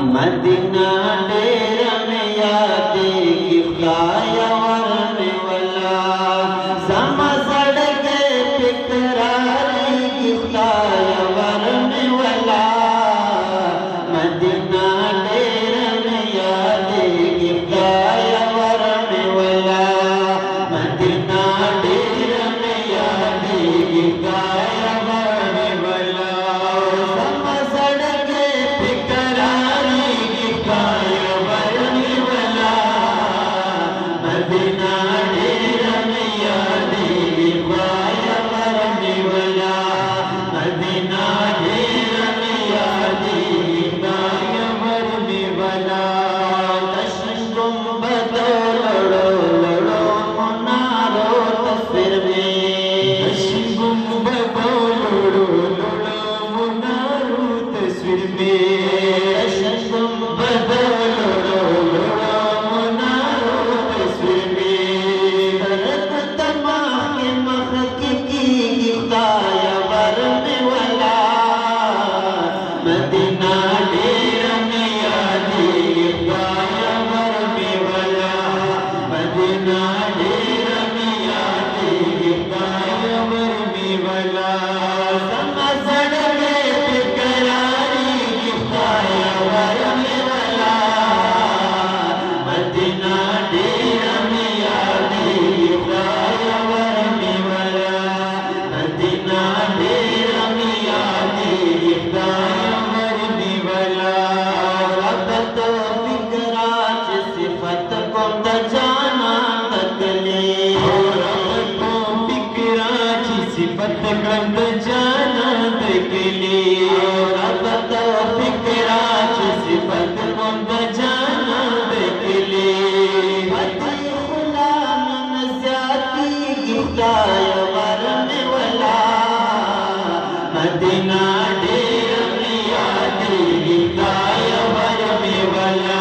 Medina डेरा में यादे गिफ्ताया वरने वाला समा सड़के फिकरारी गिफ्ताया वरने वाला मदीना डेरा में यादे गिफ्ताया वरने वाला मदीना डेरा में यादे गिफ्ताया वरने वाला समा सड़के फिकरारी गिफ्ताया वरने वाला मदीना डेरा में यादे गिफ्ताया वरने वाला मदीना डेरा में यादे गिफ्ताया वरने वाला दर्शन गुंबदो लड़ो लड़ो मुनारो तस्वीर में दर्शन गुंबदो लड़ो लड़ो मुनारो तस्वीर में दर्शन गुंबदो लड़ो लड़ो मुनारो तस्वीर में दर्द तमाम के मखकी की गिफ्ताया वरने वाला मदीना डेरा में यादे गिफ्ताया वरने वाला मदीना डेरा में यादे गिफ्ताया वरने वाला समा सड़के फिकरारी गिफ्ताया वरने वाला मदीना डेरा में यादे गिफ्ताया वरने वाला मदीना डेरा में यादे गिफ्ताया वरने वाला रब तो फिकराज सिफत को जाना तकले रब को फिकराज सिफत को जाना तकले रब तो फिकराज सिफत को जाना तकले हती गुलाम नज़ाती गिफ्ताया वरने वाला मदीना डेरा में यादे गिफ्ताया वरने वाला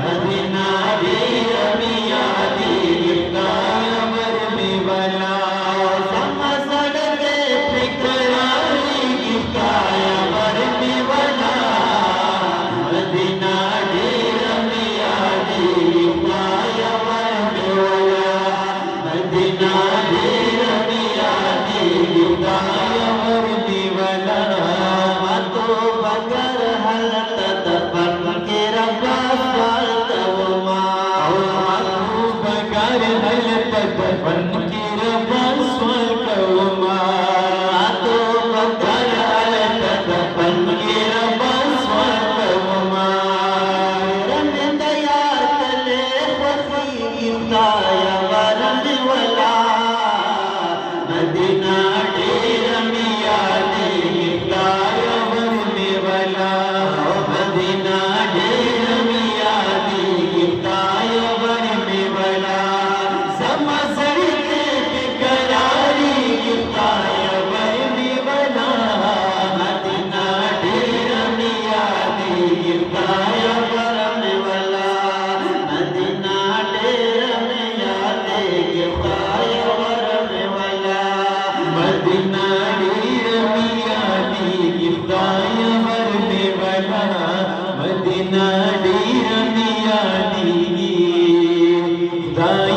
मदीना डेरा में यादे गिफ्ताया वरने वाला समा सड़के फिकरारी गिफ्ताया वरने वाला मदीना डेरा में यादे गिफ्ताया वरने वाला मदीना डेरा में यादे गिफ्ताया वरने वाला मतो बगर हलत दफन के रब्बा स्वालतहुमा मतो बगर हलत दफन के रब्बा स्वालतहुमा मतो बगर हलत दफन के रब्बा स्वालतहुमा रंद यार तले खुशी गिफ्ताया वरने वाला मदीना डेरा में यादे गिफ्ताया वरने वाला मदीना डेरा में यादे गिफ्ताया वरने वाला समा सड़के फिकरारी गिफ्ताया वरने वाला मदीना डेरा में यादे गिफ्ताया वरने वाला मदीना डेरा में यादे गिफ्ताया वरने वाला मदीना डेरा में यादे गिफ्ताया वरने वाला मदीना डेरा में यादे गिफ्ताया